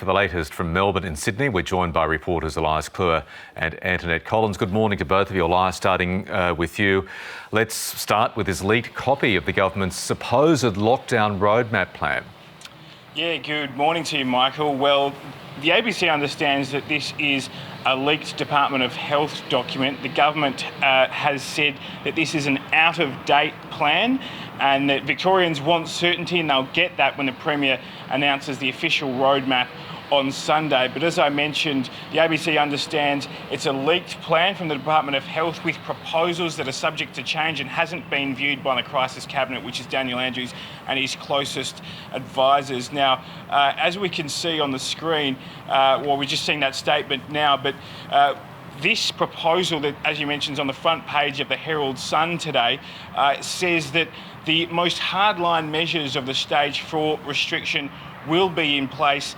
for the latest from Melbourne and Sydney, we're joined by reporters Elias Cluer and Antoinette Collins. Good morning to both of you. Elias, starting with you. Let's start with this leaked copy of the government's supposed lockdown roadmap plan. Yeah, good morning to you, Michael. Well, the ABC understands that this is a leaked Department of Health document. The government has said that this is an out-of-date plan and that Victorians want certainty, and they'll get that when the Premier announces the official roadmap on Sunday. But as I mentioned, the ABC understands it's a leaked plan from the Department of Health with proposals that are subject to change and hasn't been viewed by the Crisis Cabinet, which is Daniel Andrews and his closest advisors. Now, as we can see on the screen, we're just seeing that statement now, but this proposal that, as you mentioned, is on the front page of the Herald Sun today, says that the most hardline measures of the stage 4 restriction will be in place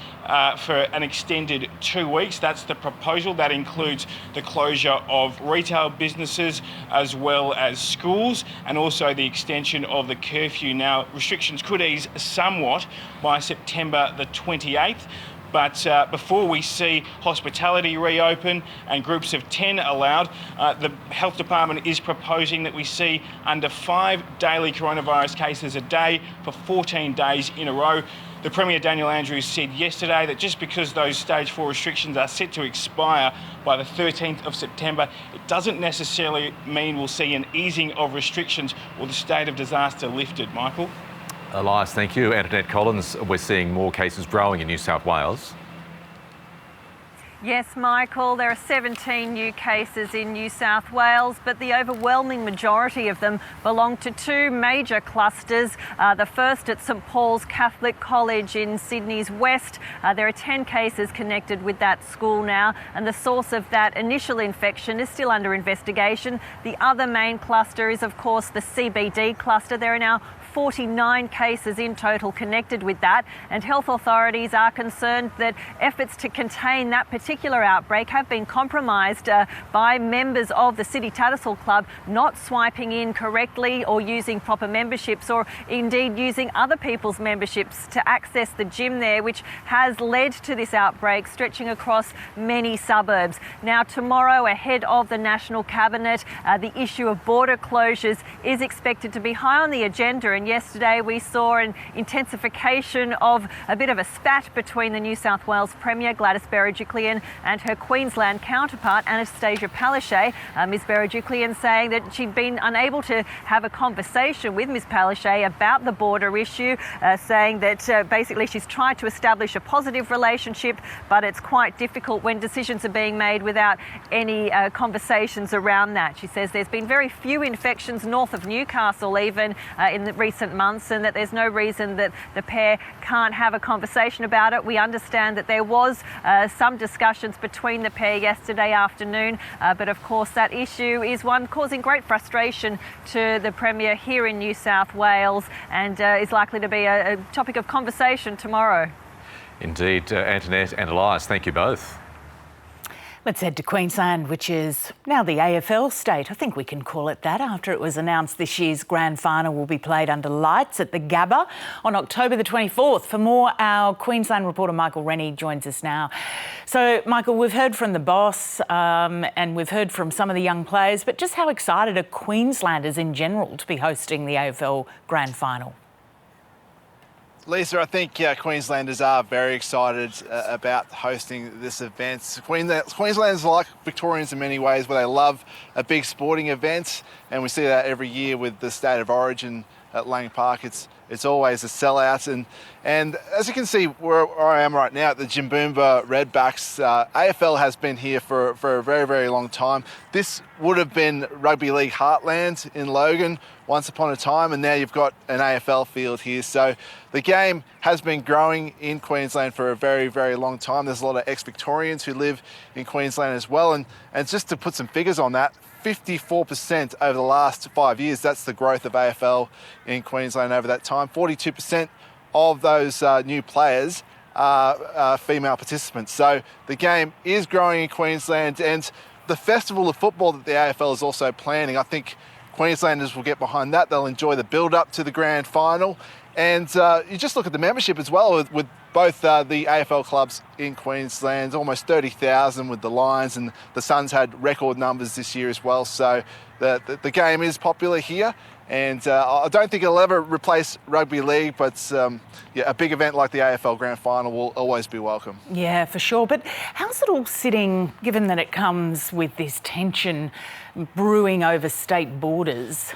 for an extended 2 weeks. That's the proposal. That includes the closure of retail businesses as well as schools, and also the extension of the curfew. Now, restrictions could ease somewhat by September the 28th. But before we see hospitality reopen and groups of 10 allowed, the Health Department is proposing that we see under 5 daily coronavirus cases a day for 14 days in a row. The Premier, Daniel Andrews, said yesterday that just because those stage 4 restrictions are set to expire by the 13th of September, it doesn't necessarily mean we'll see an easing of restrictions or the state of disaster lifted. Michael? Elias, thank you. Antoinette Collins, we're seeing more cases growing in New South Wales. Yes, Michael, there are 17 new cases in New South Wales, but the overwhelming majority of them belong to 2 major clusters. The first at St Paul's Catholic College in Sydney's west. There are 10 cases connected with that school now, and the source of that initial infection is still under investigation. The other main cluster is, of course, the CBD cluster. There are now 49 cases in total connected with that, and health authorities are concerned that efforts to contain that particular outbreak have been compromised by members of the City Tattersall Club not swiping in correctly or using proper memberships, or indeed using other people's memberships to access the gym there, which has led to this outbreak stretching across many suburbs. Now, tomorrow, ahead of the National Cabinet, the issue of border closures is expected to be high on the agenda, and yesterday we saw an intensification of a bit of a spat between the New South Wales Premier Gladys Berejiklian and her Queensland counterpart Anastasia Palaszczuk. Ms Berejiklian saying that she'd been unable to have a conversation with Ms Palaszczuk about the border issue, saying that basically she's tried to establish a positive relationship, but it's quite difficult when decisions are being made without any conversations around that. She says there's been very few infections north of Newcastle even in the recent months, and that there's no reason that the pair can't have a conversation about it. We understand that there was some discussions between the pair yesterday afternoon, but of course that issue is one causing great frustration to the Premier here in New South Wales, and is likely to be a topic of conversation tomorrow. Indeed, Antoinette and Elias, thank you both. Let's head to Queensland, which is now the AFL state. I think we can call it that after it was announced this year's Grand Final will be played under lights at the Gabba on October the 24th. For more, our Queensland reporter Michael Rennie joins us now. So, Michael, we've heard from the boss and we've heard from some of the young players, but just how excited are Queenslanders in general to be hosting the AFL Grand Final? Lisa, I think Queenslanders are very excited about hosting this event. Queenslanders are like Victorians in many ways, where they love a big sporting event, and we see that every year with the State of Origin at Lang Park. It's always a sellout, and as you can see where I am right now at the Jimboomba Redbacks, AFL has been here for a very, very long time. This would have been Rugby League Heartland in Logan once upon a time, and now you've got an AFL field here. So the game has been growing in Queensland for a very, very long time. There's a lot of ex-Victorians who live in Queensland as well, and just to put some figures on that, 54% over the last 5 years. That's the growth of AFL in Queensland over that time. 42% of those new players are female participants. So the game is growing in Queensland, and the festival of football that the AFL is also planning, I think Queenslanders will get behind that. They'll enjoy the build-up to the grand final, And you just look at the membership as well with both the AFL clubs in Queensland, almost 30,000 with the Lions, and the Suns had record numbers this year as well. So the game is popular here, and I don't think it'll ever replace rugby league, but a big event like the AFL Grand Final will always be welcome. Yeah, for sure. But how's it all sitting, given that it comes with this tension brewing over state borders?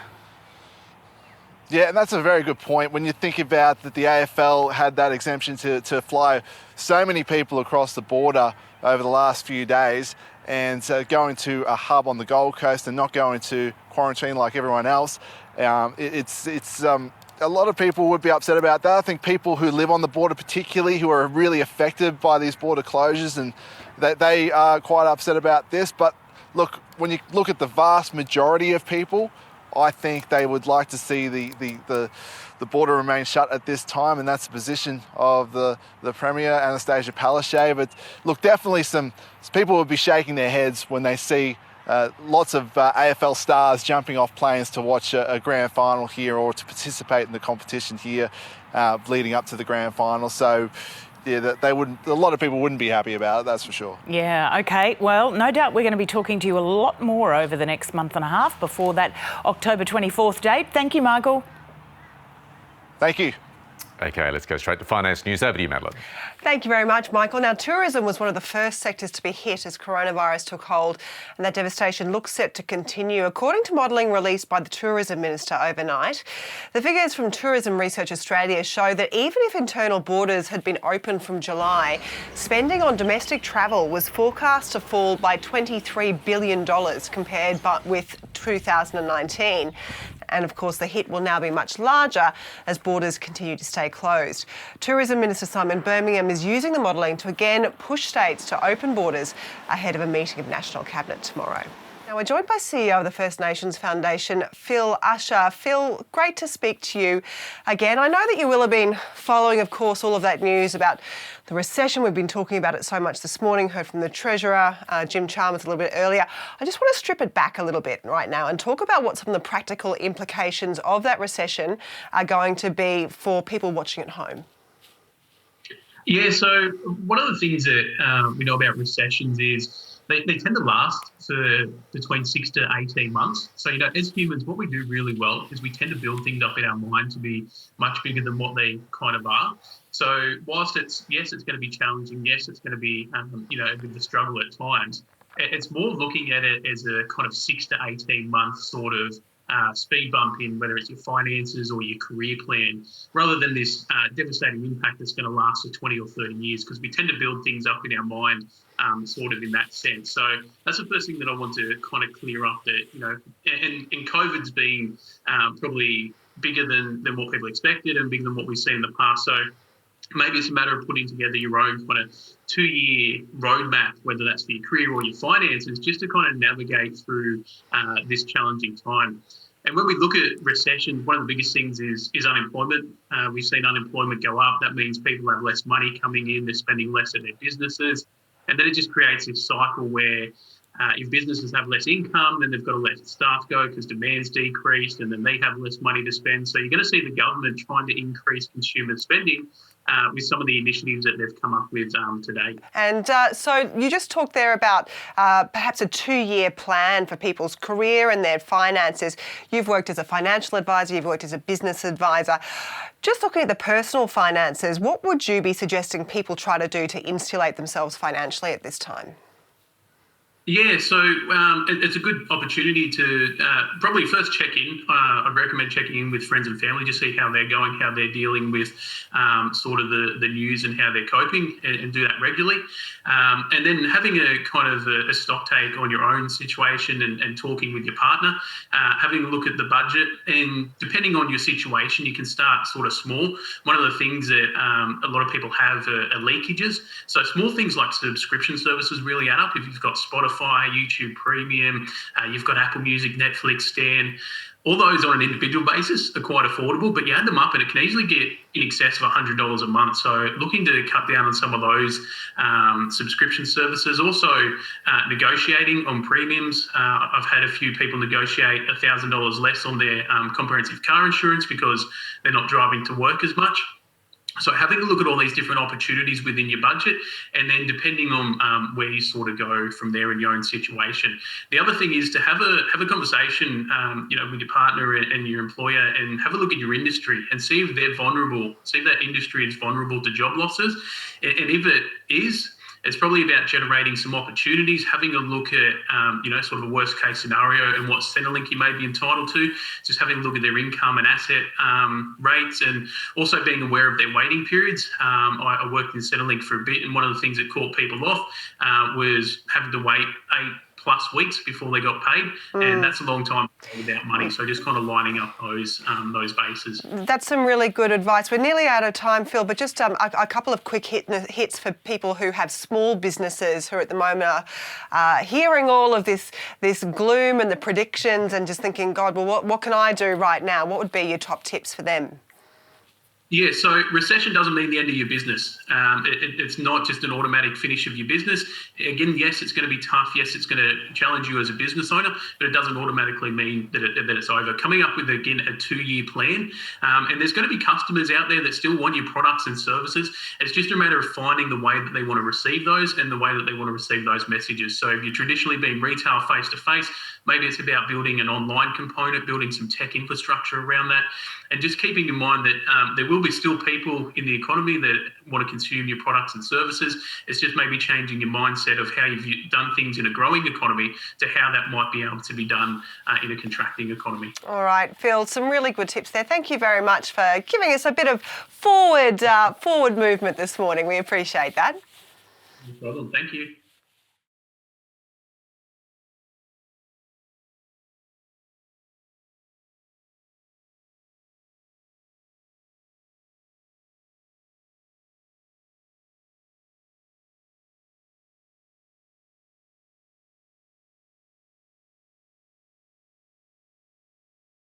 Yeah, and that's a very good point. When you think about that the AFL had that exemption to fly so many people across the border over the last few days, and going to a hub on the Gold Coast and not going to quarantine like everyone else, it's a lot of people would be upset about that. I think people who live on the border particularly, who are really affected by these border closures, and they are quite upset about this. But look, when you look at the vast majority of people, I think they would like to see the border remain shut at this time, and that's the position of the Premier, Anastasia Palaszczuk. But look, definitely some people would be shaking their heads when they see lots of AFL stars jumping off planes to watch a grand final here or to participate in the competition here leading up to the grand final. So yeah, a lot of people wouldn't be happy about it, that's for sure. Yeah, okay. Well, no doubt we're going to be talking to you a lot more over the next month and a half before that October 24th date. Thank you, Michael. Thank you. Okay, let's go straight to finance news. Over to you, Madeline. Thank you very much, Michael. Now, tourism was one of the first sectors to be hit as coronavirus took hold, and that devastation looks set to continue, according to modelling released by the Tourism Minister overnight. The figures from Tourism Research Australia show that even if internal borders had been open from July, spending on domestic travel was forecast to fall by $23 billion compared with 2019. And of course, the hit will now be much larger as borders continue to stay closed. Tourism Minister Simon Birmingham is using the modelling to again push states to open borders ahead of a meeting of National Cabinet tomorrow. Now, we're joined by CEO of the First Nations Foundation, Phil Usher. Phil, great to speak to you again. I know that you will have been following, of course, all of that news about the recession. We've been talking about it so much this morning, heard from the Treasurer, Jim Chalmers, a little bit earlier. I just want to strip it back a little bit right now and talk about what some of the practical implications of that recession are going to be for people watching at home. Yeah, so one of the things that we know about recessions is they tend to last for between 6 to 18 months. So, as humans, what we do really well is we tend to build things up in our mind to be much bigger than what they kind of are. So whilst it's going to be challenging, yes, it's going to be, a bit of a struggle at times, it's more looking at it as a kind of 6 to 18 month sort of speed bump in whether it's your finances or your career plan, rather than this devastating impact that's going to last for 20 or 30 years, because we tend to build things up in our mind sort of in that sense. So that's the first thing that I want to kind of clear up, that, and COVID's been probably bigger than what people expected and bigger than what we've seen in the past. So maybe it's a matter of putting together your own kind of 2-year roadmap, whether that's for your career or your finances, just to kind of navigate through this challenging time. And when we look at recession, one of the biggest things is unemployment. We've seen unemployment go up. That means people have less money coming in, they're spending less at their businesses. And then it just creates this cycle where if businesses have less income, then they've got to let staff go because demand's decreased, and then they have less money to spend. So you're going to see the government trying to increase consumer spending with some of the initiatives that they've come up with today. And so you just talked there about perhaps a 2-year plan for people's career and their finances. You've worked as a financial advisor, you've worked as a business advisor. Just looking at the personal finances, what would you be suggesting people try to do to insulate themselves financially at this time? Yeah, so it's a good opportunity to probably first check in. I'd recommend checking in with friends and family to see how they're going, how they're dealing with sort of the news and how they're coping, and do that regularly. And then having a kind of a stock take on your own situation and talking with your partner, having a look at the budget, and depending on your situation, you can start sort of small. One of the things that a lot of people have are leakages. So small things like subscription services really add up. If you've got Spotify Spotify, YouTube Premium, you've got Apple Music, Netflix, Stan. All those on an individual basis are quite affordable, but you add them up and it can easily get in excess of $100 a month. So looking to cut down on some of those subscription services. Also negotiating on premiums. I've had a few people negotiate $1,000 less on their comprehensive car insurance because they're not driving to work as much. So having a look at all these different opportunities within your budget, and then depending on where you sort of go from there in your own situation. The other thing is to have a conversation, with your partner and your employer, and have a look at your industry and see if they're vulnerable. See if that industry is vulnerable to job losses, and if it is, it's probably about generating some opportunities, having a look at, sort of a worst case scenario and what Centrelink you may be entitled to, just having a look at their income and asset rates, and also being aware of their waiting periods. I worked in Centrelink for a bit, and one of the things that caught people off was having to wait 8+ weeks before they got paid, and that's a long time without money. So just kind of lining up those bases. That's some really good advice. We're nearly out of time, Phil, but just a couple of quick hits for people who have small businesses who at the moment are hearing all of this gloom and the predictions and just thinking, God, well, what can I do right now? What would be your top tips for them? Yeah, so recession doesn't mean the end of your business. It's not just an automatic finish of your business. Again, yes, it's going to be tough. Yes, it's going to challenge you as a business owner, but it doesn't automatically mean that it's over. Coming up with, again, a 2-year plan. And there's going to be customers out there that still want your products and services. It's just a matter of finding the way that they want to receive those and the way that they want to receive those messages. So if you're traditionally being retail face-to-face, maybe it's about building an online component, building some tech infrastructure around that, and just keeping in mind that there will be still people in the economy that want to consume your products and services. It's just maybe changing your mindset of how you've done things in a growing economy to how that might be able to be done in a contracting economy. All right, Phil, some really good tips there. Thank you very much for giving us a bit of forward movement this morning. We appreciate that. No problem. Thank you.